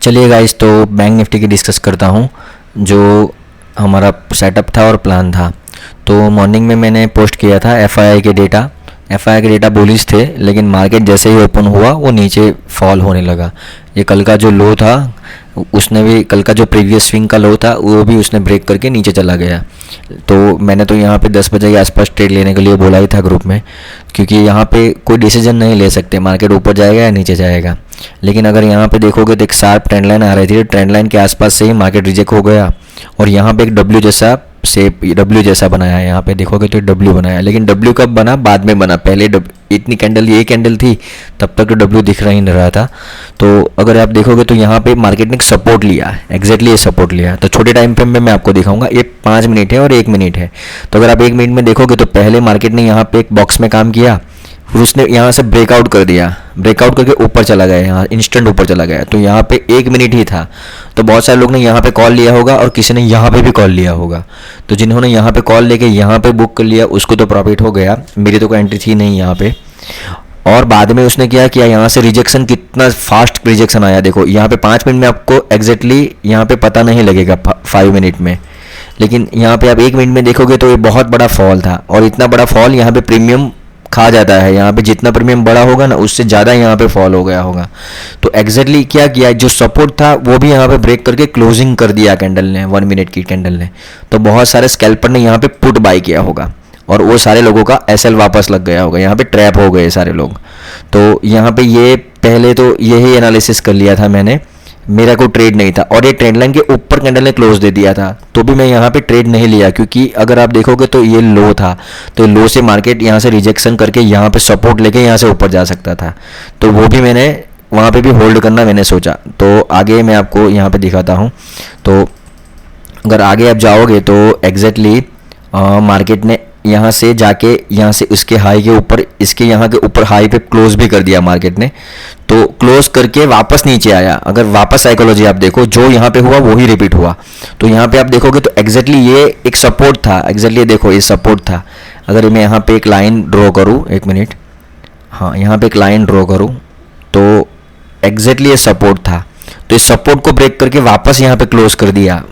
चलिए गाइस, तो bank Nifty की डिस्कस करता हूँ। जो हमारा सेटअप था और प्लान था, तो मॉर्निंग में मैंने पोस्ट किया था एफआईआई के डेटा बुलिश थे, लेकिन मार्केट जैसे ही ओपन हुआ वो नीचे फॉल होने लगा। ये कल का जो लो था, उसने भी कल का जो प्रीवियस स्विंग का लो था वो भी उसने ब्रेक करके नीचे चला गया। तो मैंने तो यहाँ पे 10 बजे के आसपास ट्रेड लेने के लिए बोला ही था ग्रुप में, क्योंकि यहाँ पे कोई डिसीजन नहीं ले सकते मार्केट ऊपर जाएगा या नीचे जाएगा। लेकिन अगर यहाँ पे देखोगे तो एक शार्प ट्रेंड लाइन आ रही थी, ट्रेंड लाइन के आसपास से ही मार्केट रिजेक्ट हो गया और यहाँ पे एक डब्ल्यू जैसा बनाया है। यहाँ पे देखोगे तो डब्ल्यू बनाया, लेकिन डब्ल्यू कब बना? बाद में बना। पहले इतनी कैंडल, ये कैंडल थी, तब तक तो डब्ल्यू दिख रहा ही नहीं रहा था। तो अगर आप देखोगे तो यहाँ पे मार्केट ने सपोर्ट लिया, एग्जैक्टली ये सपोर्ट लिया। तो छोटे टाइम फ्रेम में मैं आपको दिखाऊंगा, ये 5 मिनट है और 1 मिनट है। तो अगर आप 1 मिनट में देखोगे तो पहले मार्केट ने यहाँ पे एक बॉक्स में काम किया, फिर उसने यहाँ से ब्रेकआउट कर दिया, ब्रेकआउट करके ऊपर चला गया, यहाँ इंस्टेंट ऊपर चला गया। तो यहाँ पे 1 मिनट ही था, तो बहुत सारे लोग ने यहाँ पे कॉल लिया होगा और किसी ने यहाँ पे भी कॉल लिया होगा। तो जिन्होंने यहाँ पे कॉल लेके यहाँ पे बुक कर लिया उसको तो प्रॉफिट हो गया, मेरी तो कोई एंट्री थी नहीं यहाँ पे। और बाद में उसने क्या किया, यहाँ से रिजेक्शन, कितना फास्ट रिजेक्शन आया देखो। यहाँ पे 5 मिनट में आपको एग्जैक्टली यहाँ पे पता नहीं लगेगा 5 मिनट में, लेकिन यहाँ पे आप 1 मिनट में देखोगे तो ये बहुत बड़ा फॉल था। और इतना बड़ा फॉल यहाँ पे प्रीमियम खा जाता है, यहाँ पे जितना प्रीमियम बड़ा होगा ना उससे ज़्यादा यहाँ पे फॉल हो गया होगा। तो एग्जैक्टली क्या किया, जो सपोर्ट था वो भी यहाँ पे ब्रेक करके क्लोजिंग कर दिया कैंडल ने, 1 मिनट की कैंडल ने। तो बहुत सारे स्कैल्पर ने यहाँ पे पुट बाय किया होगा और वो सारे लोगों का एसएल वापस लग गया होगा, यहाँ पे ट्रैप हो गए सारे लोग। तो यहाँ पे ये पहले तो यही एनालिसिस कर लिया था मैंने, मेरा कोई ट्रेड नहीं था। और ये ट्रेंड लाइन के ऊपर कैंडल ने क्लोज दे दिया था, तो भी मैं यहाँ पे ट्रेड नहीं लिया, क्योंकि अगर आप देखोगे तो ये लो था, तो लो से मार्केट यहाँ से रिजेक्शन करके यहाँ पे सपोर्ट लेके यहाँ से ऊपर जा सकता था। तो वो भी मैंने वहाँ पे भी होल्ड करना मैंने सोचा। तो आगे मैं आपको यहाँ पे दिखाता हूँ। तो अगर आगे आप जाओगे तो एग्जैक्टली मार्केट ने यहाँ से जाके यहाँ से इसके हाई के ऊपर, इसके यहाँ के ऊपर हाई पे क्लोज भी कर दिया मार्केट ने। तो क्लोज करके वापस नीचे आया। अगर वापस साइकोलॉजी आप देखो, जो यहाँ पे हुआ वही रिपीट हुआ। तो यहाँ पे आप देखोगे तो एग्जैक्टली ये एक सपोर्ट था, एग्जैक्टली देखो ये सपोर्ट था। अगर मैं यहाँ पे एक लाइन ड्रॉ करूँ, 1 मिनट, हाँ यहाँ पे एक लाइन ड्रॉ करूँ तो एग्जैक्टली ये सपोर्ट था। तो इस सपोर्ट को ब्रेक करके वापस यहाँ पे क्लोज कर दिया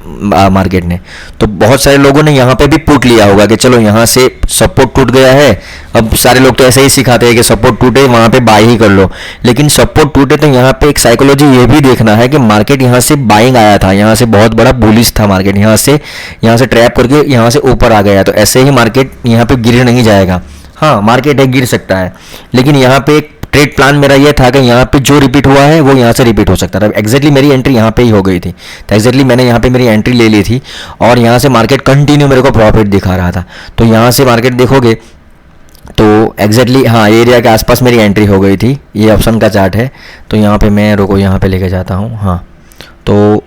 मार्केट ने। तो बहुत सारे लोगों ने यहाँ पे भी पुट लिया होगा कि चलो यहाँ से सपोर्ट टूट गया है, अब सारे लोग तो ऐसे ही सिखाते हैं कि सपोर्ट टूटे वहाँ पे बाई ही कर लो। लेकिन सपोर्ट टूटे तो यहाँ पे एक साइकोलॉजी ये भी देखना है कि मार्केट यहाँ से बाइंग आया था, यहाँ से बहुत बड़ा बुलिश था मार्केट, यहाँ से ट्रैप करके यहाँ से ऊपर आ गया। तो ऐसे ही मार्केट यहाँ पे गिर नहीं जाएगा। हाँ मार्केट है, गिर सकता है, लेकिन यहाँ पे एक ट्रेड प्लान मेरा ये था कि यहाँ पे जो रिपीट हुआ है वो यहाँ से रिपीट हो सकता था। एग्जैक्टली मेरी एंट्री यहाँ पे ही हो गई थी, तो एग्जैक्टली मैंने यहाँ पे मेरी एंट्री ले ली थी और यहाँ से मार्केट कंटिन्यू मेरे को प्रॉफिट दिखा रहा था। तो यहाँ से मार्केट देखोगे तो एग्जैक्टली हाँ एरिया के आसपास मेरी एंट्री हो गई थी। ये ऑप्शन का चार्ट है, तो यहाँ पे मैं रुको यहाँ पे लेके जाता हूँ। हाँ तो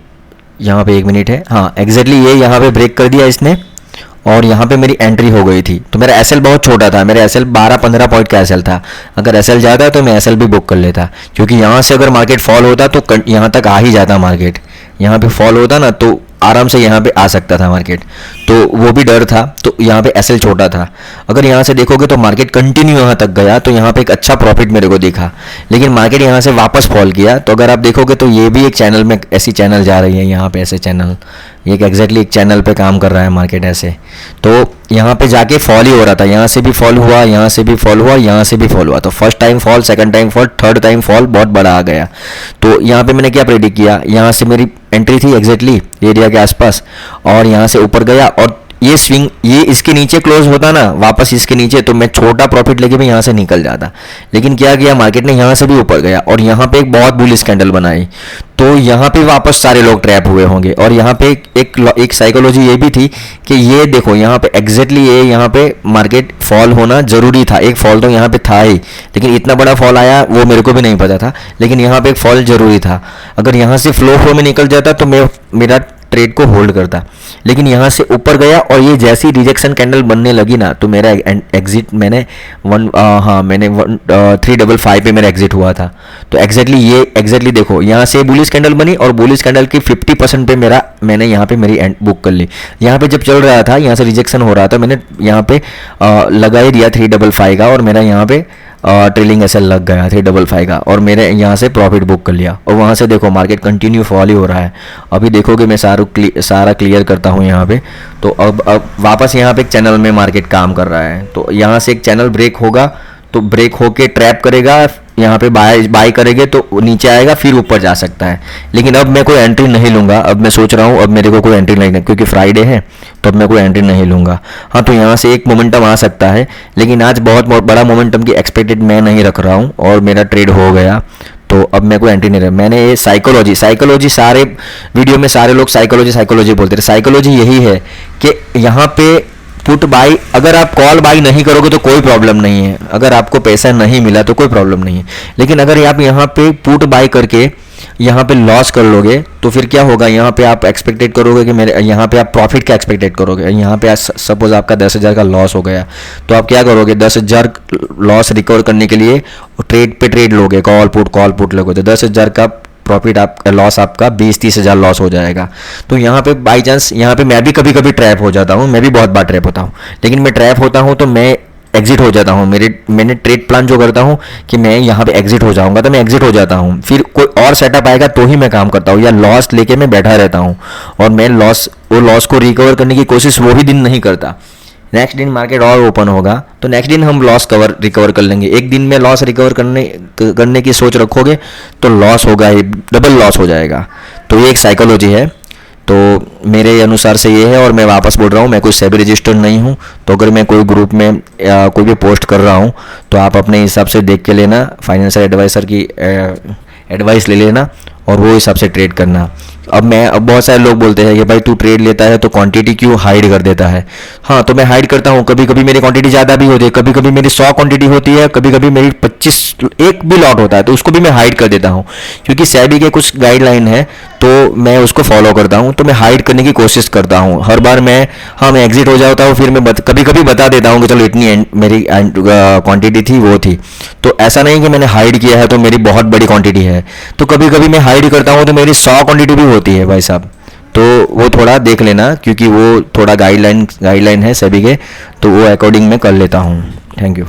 यहाँ पे 1 मिनट है, हाँ एग्जैक्टली ये यहाँ पे ब्रेक कर दिया इसने और यहाँ पे मेरी एंट्री हो गई थी। तो मेरा एसएल बहुत छोटा था, मेरा एसएल 12-15 पॉइंट का एसएल था। अगर एसएल ज़्यादा तो मैं एसएल भी बुक कर लेता, क्योंकि यहाँ से अगर मार्केट फॉल होता तो यहाँ तक आ ही जाता मार्केट। यहाँ पे फॉल होता ना तो आराम से यहाँ पे आ सकता था मार्केट, तो वो भी डर था। तो यहाँ पे एसएल छोटा था। अगर यहाँ से देखोगे तो मार्केट कंटिन्यू यहाँ तक गया, तो यहाँ पे एक अच्छा प्रॉफिट मेरे को दिखा, लेकिन मार्केट यहाँ से वापस फॉल किया। तो अगर आप देखोगे तो ये भी एक चैनल में ऐसी चैनल जा रही है, यहाँ पे ऐसे चैनल, ये एग्जैक्टली एक चैनल पे काम कर रहा है मार्केट ऐसे। तो यहाँ पे जाके फॉल ही हो रहा था, यहाँ से भी फॉल हुआ, यहाँ से भी फॉल हुआ, यहाँ से भी फॉल हुआ। तो first time fall, second time fall, third time fall बहुत बड़ा आ गया। तो यहाँ पे मैंने क्या प्रेडिक्ट किया, यहाँ से मेरी एंट्री थी एग्जैक्टली एरिया के आसपास और यहाँ से ऊपर गया और ये स्विंग, ये इसके नीचे क्लोज होता ना वापस इसके नीचे, तो मैं छोटा प्रॉफिट लेके भी यहाँ से निकल जाता। लेकिन क्या किया मार्केट ने, यहाँ से भी ऊपर गया और यहाँ पे एक बहुत बुलिश कैंडल बनाई। तो यहाँ पे वापस सारे लोग ट्रैप हुए होंगे। और यहाँ पे एक साइकोलॉजी ये भी थी कि ये देखो यहाँ पे एग्जैक्टली ये यहाँ पे मार्केट फॉल होना जरूरी था। एक फॉल तो यहाँ पे था ही, लेकिन इतना बड़ा फॉल आया वो मेरे को भी नहीं पता था, लेकिन यहाँ पे एक फॉल जरूरी था। अगर यहाँ से फ्लो में निकल जाता तो मेरा ट्रेड को होल्ड करता, लेकिन यहाँ से ऊपर गया और ये जैसी रिजेक्शन कैंडल बनने लगी ना, तो मेरा एग्जिट मैंने 355 पे मेरा एग्जिट हुआ था। तो एग्जैक्टली देखो यहाँ से बुलिश कैंडल बनी और बुलिश कैंडल की 50% पे मैंने यहाँ पे मेरी बुक कर ली। यहाँ पे जब चल रहा था, यहाँ से रिजेक्शन हो रहा था, मैंने यहाँ पे लगा ही दिया 355 का और मेरा यहाँ पे ट्रेलिंग एसएल लग गया 355 का, और मेरे यहाँ से प्रॉफिट बुक कर लिया। और वहाँ से देखो मार्केट कंटिन्यू फॉल ही हो रहा है। अभी देखोगे मैं सारा क्लियर करता हूँ यहाँ पे, तो अब वापस यहाँ पे एक चैनल में मार्केट काम कर रहा है। तो यहाँ से एक चैनल ब्रेक होगा, तो ब्रेक होके ट्रैप करेगा, यहाँ पे बाय करेंगे तो नीचे आएगा, फिर ऊपर जा सकता है। लेकिन अब मैं कोई एंट्री नहीं लूँगा। अब मैं सोच रहा हूँ अब मेरे को कोई एंट्री नहीं, क्योंकि फ्राइडे है तो अब मैं कोई एंट्री नहीं लूँगा। हाँ, तो यहाँ से एक मोमेंटम आ सकता है, लेकिन आज बहुत बड़ा मोमेंटम की एक्सपेक्टेड मैं नहीं रख रहा हूँ और मेरा ट्रेड हो गया, तो अब मैं कोई एंट्री नहीं रहा। मैंने ये साइकोलॉजी सारे वीडियो में सारे लोग साइकोलॉजी बोलते रहे। साइकोलॉजी यही है कि यहाँ पे पुट बाई, अगर आप कॉल बाई नहीं करोगे तो कोई प्रॉब्लम नहीं है, अगर आपको पैसा नहीं मिला तो कोई प्रॉब्लम नहीं है। लेकिन अगर आप यहाँ पे पुट बाई करके यहाँ पे लॉस कर लोगे तो फिर क्या होगा, यहाँ पे आप एक्सपेक्टेड करोगे कि मेरे यहाँ पे आप प्रॉफिट का एक्सपेक्टेड करोगे। यहाँ पे सपोज आपका 10,000 का लॉस हो गया, तो आप क्या करोगे, 10,000 लॉस रिकवर करने के लिए ट्रेड पे ट्रेड लोगे, कॉल पुट लोगे, तो 10,000 का प्रॉफिट आपका, लॉस आपका 20-30 हज़ार लॉस हो जाएगा। तो यहाँ पे बाई चांस, यहाँ पे मैं भी कभी कभी ट्रैप हो जाता हूँ, मैं भी बहुत बार ट्रैप होता हूँ, लेकिन मैं ट्रैप होता हूँ तो मैं एग्जिट हो जाता हूँ। मैंने ट्रेड प्लान जो करता हूँ कि मैं यहाँ पे एग्जिट हो जाऊँगा, तो मैं एग्जिट हो जाता हूँ। फिर कोई और सेटअप आएगा तो ही मैं काम करता हूँ, या लॉस लेके मैं बैठा रहता हूँ, और मैं वो लॉस को रिकवर करने की कोशिश वो ही दिन नहीं करता। नेक्स्ट दिन मार्केट और ओपन होगा तो नेक्स्ट दिन हम लॉस रिकवर कर लेंगे। एक दिन में लॉस रिकवर करने की सोच रखोगे तो लॉस होगा ही, डबल लॉस हो जाएगा। तो ये एक साइकोलॉजी है, तो मेरे अनुसार से ये है। और मैं वापस बोल रहा हूँ, मैं कोई सेबी रजिस्टर्ड नहीं हूँ, तो अगर मैं कोई ग्रुप में या कोई भी पोस्ट कर रहा हूँ तो आप अपने हिसाब से देख के लेना, फाइनेंशियल एडवाइज़र की एडवाइस ले लेना और वो हिसाब से ट्रेड करना। अब बहुत सारे लोग बोलते हैं कि भाई तू ट्रेड लेता है तो क्वांटिटी क्यों हाइड कर देता है। हाँ, तो मैं हाइड करता हूँ, कभी कभी मेरी क्वांटिटी ज़्यादा भी होती है, कभी कभी मेरी 100 क्वांटिटी होती है, कभी कभी मेरी 25 एक भी लॉट होता है, तो उसको भी मैं हाइड कर देता हूँ, क्योंकि सेबी के कुछ गाइडलाइन है तो मैं उसको फॉलो करता हूँ। तो मैं हाइड करने की कोशिश करता हूँ हर बार। मैं एग्जिट हो जाता हूँ, फिर मैं कभी कभी बता देता हूँ कि चलो इतनी मेरी क्वांटिटी थी, वो थी। तो ऐसा नहीं कि मैंने हाइड किया है तो मेरी बहुत बड़ी क्वांटिटी है, तो कभी कभी मैं हाइड करता हूँ तो मेरी 100 क्वांटिटी भी होती है भाई साहब। तो वो थोड़ा देख लेना, क्योंकि वो थोड़ा गाइडलाइन है सेबी के, तो वो अकॉर्डिंग मैं कर लेता हूँ। Thank you.